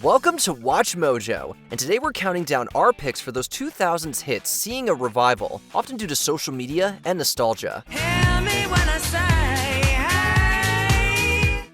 Welcome to Watch Mojo, and today we're counting down our picks for those 2000s hits seeing a revival, often due to social media and nostalgia. Hear me when I say, hey.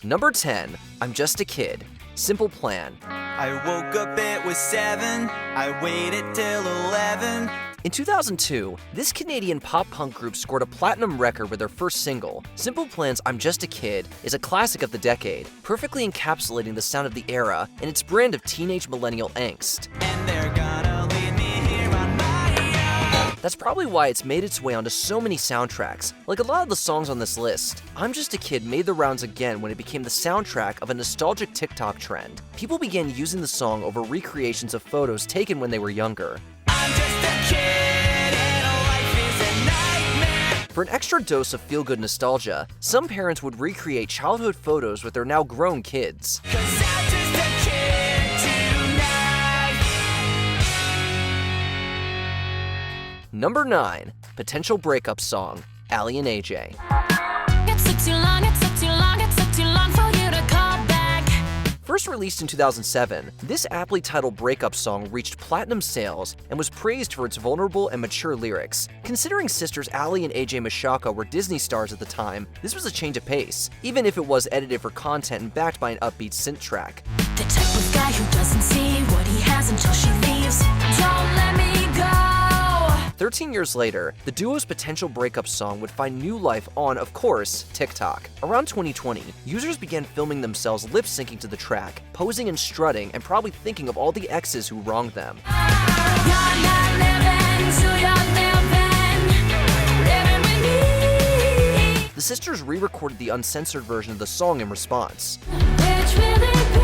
Number 10, I'm Just a Kid, Simple Plan. I woke up, it was 7, I waited till 11. In 2002, this Canadian pop-punk group scored a platinum record with their first single. Simple Plan's I'm Just a Kid is a classic of the decade, perfectly encapsulating the sound of the era and its brand of teenage millennial angst. And they're gonna leave me here on my own. That's probably why it's made its way onto so many soundtracks. Like a lot of the songs on this list, I'm Just a Kid made the rounds again when it became the soundtrack of a nostalgic TikTok trend. People began using the song over recreations of photos taken when they were younger. I'm just a kid and life is a nightmare. For an extra dose of feel-good nostalgia, some parents would recreate childhood photos with their now grown kids. 'Cause I'm just a kid tonight. Number 9, potential breakup song, Ally and AJ. It took too long, it took too long, it took too long for you to call back. First released in 2007, this aptly titled breakup song reached platinum sales and was praised for its vulnerable and mature lyrics. Considering sisters Ally and AJ Mashaka were Disney stars at the time, this was a change of pace, even if it was edited for content and backed by an upbeat synth track. The type of guy who doesn't see what he has until she leaves. Don't let me go. 13 years later, the duo's potential breakup song would find new life on, of course, TikTok. Around 2020, users began filming themselves lip-syncing to the track, posing and strutting, and probably thinking of all the exes who wronged them. You're not living, so you're living with me. The sisters re-recorded the uncensored version of the song in response. Which will it be?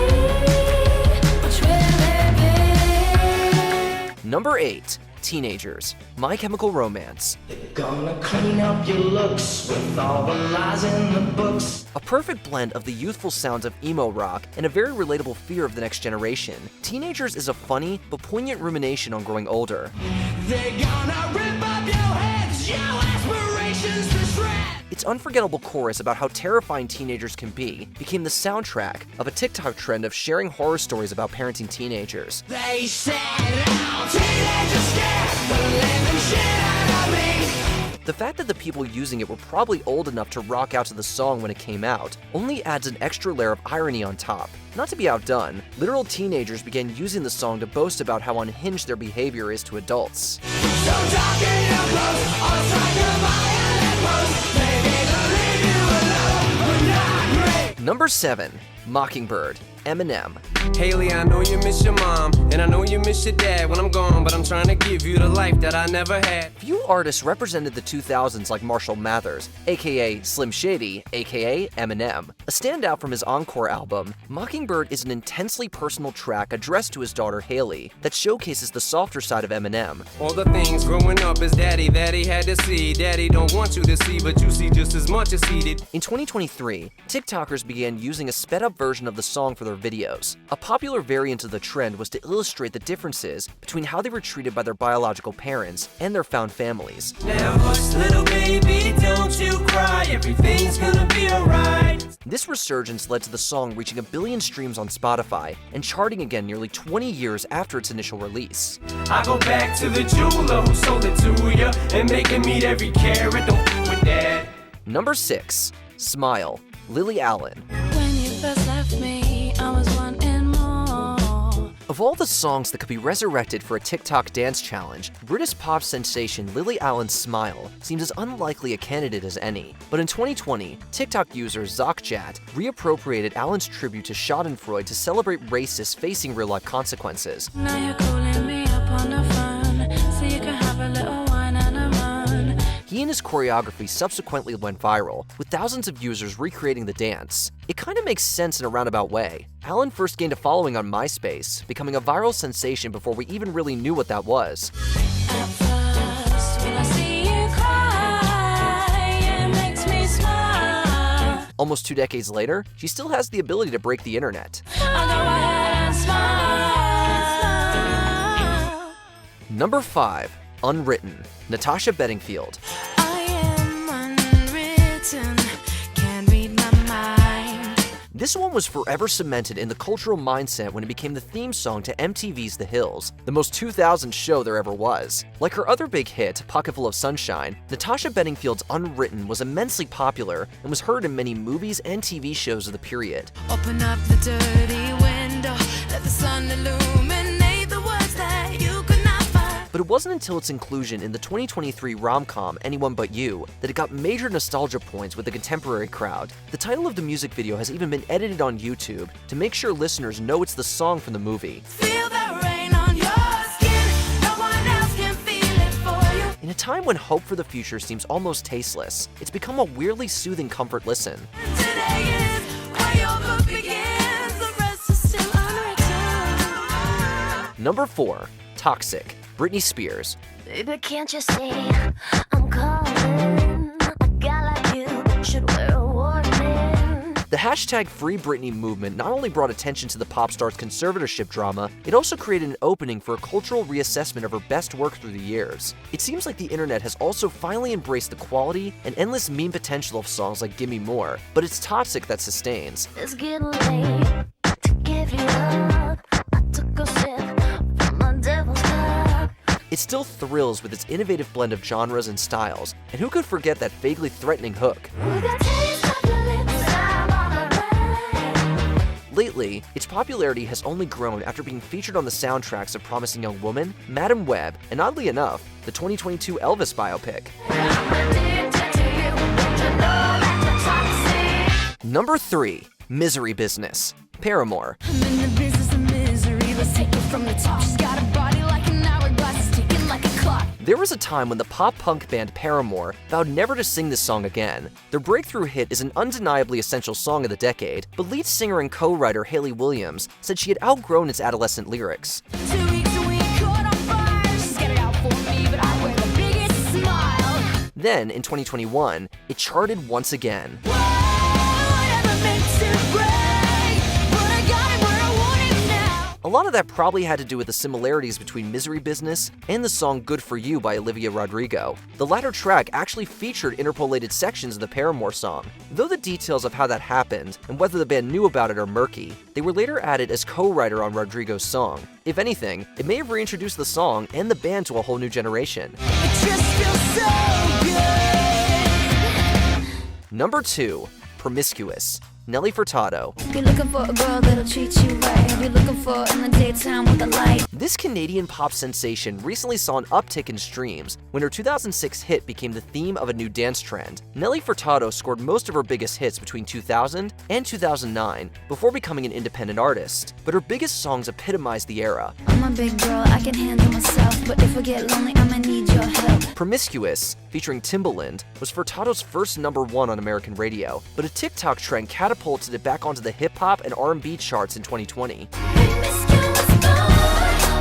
Which will it be? Number 8, Teenagers, My Chemical Romance. They're gonna clean up your looks with all the lies in the books. A perfect blend of the youthful sounds of emo rock and a very relatable fear of the next generation, Teenagers is a funny but poignant rumination on growing older. They're gonna rip up your heads, your aspirations to shreds. Its unforgettable chorus about how terrifying teenagers can be became the soundtrack of a TikTok trend of sharing horror stories about parenting teenagers. They said, "Oh, teenagers scared the living shit out of me." The fact that the people using it were probably old enough to rock out to the song when it came out only adds an extra layer of irony on top. Not to be outdone, literal teenagers began using the song to boast about how unhinged their behavior is to adults. So dark in your clothes, all strike a violent pose. Maybe they'll leave you alone, but not great. Number 7, Mockingbird, Eminem. Haley, I know you miss your mom, and I know you miss your dad when I'm gone, but I'm trying to give you the life that I never had. Few artists represented the 2000s like Marshall Mathers, aka Slim Shady, aka Eminem. A standout from his encore album, Mockingbird is an intensely personal track addressed to his daughter Haley that showcases the softer side of Eminem. All the things growing up as daddy that he had to see. Daddy don't want you to see, but you see just as much as he did. In 2023, TikTokers began using a sped-up version of the song for their videos. A popular variant of the trend was to illustrate the differences between how they were treated by their biological parents and their found families. Now hush, little baby, don't you cry. Everything's gonna be alright. This resurgence led to the song reaching 1 billion streams on Spotify and charting again nearly 20 years after its initial release. I go back to the jeweler who sold it to you and make him meet every carat. Don't f with that. Number 6, Smile, Lily Allen. When you first left me, I was wanting more. Of all the songs that could be resurrected for a TikTok dance challenge, British pop sensation Lily Allen's Smile seems as unlikely a candidate as any. But in 2020, TikTok user Zockjat reappropriated Allen's tribute to Schadenfreude to celebrate racists facing real-life consequences. Now you're calling me up on the phone, so you can have a little wine and a run. He and his choreography subsequently went viral, with thousands of users recreating the dance. It kind of makes sense in a roundabout way. Allen first gained a following on MySpace, becoming a viral sensation before we even really knew what that was. At first, when I see you cry, it makes me smile. Almost 2 decades later, she still has the ability to break the internet. I'll go ahead and smile. Number 5, Unwritten, Natasha Bedingfield. I am unwritten, can't read my mind. This one was forever cemented in the cultural mindset when it became the theme song to MTV's The Hills, the most 2000s show there ever was. Like her other big hit, Pocketful of Sunshine, Natasha Bedingfield's Unwritten was immensely popular and was heard in many movies and TV shows of the period. Open up the dirty window, let the sun illuminate the words that you could not find. But it wasn't until its inclusion in the 2023 rom-com Anyone But You that it got major nostalgia points with the contemporary crowd. The title of the music video has even been edited on YouTube to make sure listeners know it's the song from the movie. Feel the rain on your skin, no one else can feel it for you. In a time when hope for the future seems almost tasteless, it's become a weirdly soothing comfort listen. Today is where your book begins, the rest is still unwritten. Number 4. Toxic, Britney Spears. Baby, can't you see I'm calling? A guy like you should wear a warning. The hashtag Free Britney movement not only brought attention to the pop star's conservatorship drama, it also created an opening for a cultural reassessment of her best work through the years. It seems like the internet has also finally embraced the quality and endless meme potential of songs like Gimme More, but it's Toxic that sustains. It's getting late to give you up. I took a sip from my devil's cup. It still thrills with its innovative blend of genres and styles, and who could forget that vaguely threatening hook? We got taste of your lips, I'm on the way. Lately, its popularity has only grown after being featured on the soundtracks of Promising Young Woman, Madam Web, and oddly enough, the 2022 Elvis biopic. I'm addicted to you, don't you know that you're toxic? Number 3. Misery Business, Paramore. I'm in the business of misery, let's take it from the top. She's got a body like an hourglass, it's ticking like a clock. There was a time when the pop-punk band Paramore vowed never to sing this song again. Their breakthrough hit is an undeniably essential song of the decade, but lead singer and co-writer Hayley Williams said she had outgrown its adolescent lyrics. 2 weeks and we caught on fire. She's got it out for me, but I wear the biggest smile. Then, in 2021, it charted once again. Whatever makes it break, but I got it where I want it now. A lot of that probably had to do with the similarities between Misery Business and the song Good For You by Olivia Rodrigo. The latter track actually featured interpolated sections of the Paramore song. Though the details of how that happened and whether the band knew about it are murky, they were later added as co-writer on Rodrigo's song. If anything, it may have reintroduced the song and the band to a whole new generation. It just feels so good. Number 2. Promiscuous, Nelly Furtado. Be looking for a girl that'll treat you right. Be looking for in the daytime with the light. This Canadian pop sensation recently saw an uptick in streams when her 2006 hit became the theme of a new dance trend. Nelly Furtado scored most of her biggest hits between 2000 and 2009 before becoming an independent artist, but her biggest songs epitomized the era. I'm a big girl, I can handle myself. But if I get lonely, I'ma need your help. Promiscuous, featuring Timbaland, was Furtado's first #1 on American radio, but a TikTok trend catapulted it back onto the hip-hop and R&B charts in 2020. Promiscuous boy,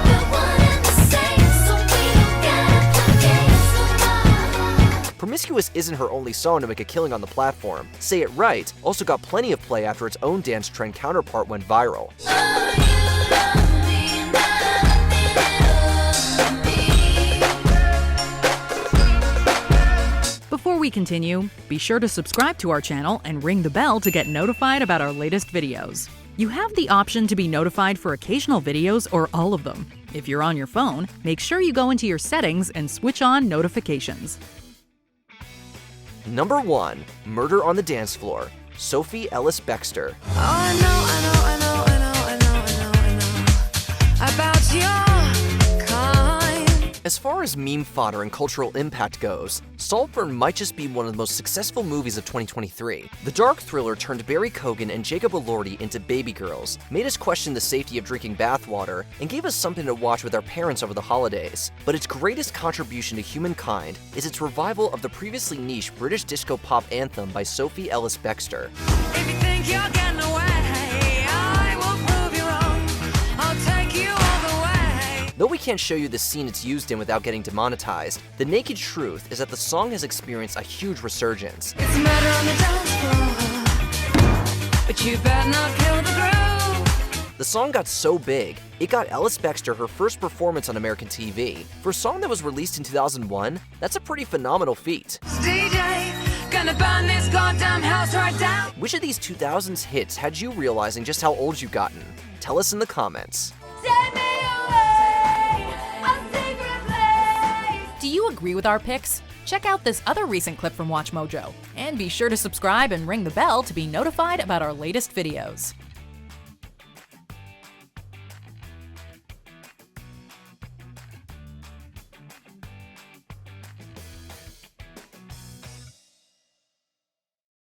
we're one and the same, so we don't gotta play games. Promiscuous isn't her only song to make a killing on the platform. Say It Right also got plenty of play after its own dance trend counterpart went viral. Before we continue, be sure to subscribe to our channel and ring the bell to get notified about our latest videos. You have the option to be notified for occasional videos or all of them. If you're on your phone, make sure you go into your settings and switch on notifications. Number 1. Murder on the Dance Floor, Sophie Ellis-Bextor. Oh, I know about your kind. As far as meme fodder and cultural impact goes, Saltburn might just be one of the most successful movies of 2023. The dark thriller turned Barry Keoghan and Jacob Elordi into baby girls, made us question the safety of drinking bathwater, and gave us something to watch with our parents over the holidays. But its greatest contribution to humankind is its revival of the previously niche British disco pop anthem by Sophie Ellis-Bextor. If you think you're getting away, I will prove you wrong. I'll take you all the way. Though we can't show you the scene it's used in without getting demonetized, the naked truth is that the song has experienced a huge resurgence. It's a murder on the dance floor, but you better not kill the groove. The song got so big, it got Ellis-Bextor her first performance on American TV. For a song that was released in 2001, that's a pretty phenomenal feat. DJ, gonna gonna burn this goddamn house right down. Which of these 2000s hits had you realizing just how old you've gotten? Tell us in the comments. Take me away, a secret place. Do you agree with our picks? Check out this other recent clip from WatchMojo. And be sure to subscribe and ring the bell to be notified about our latest videos.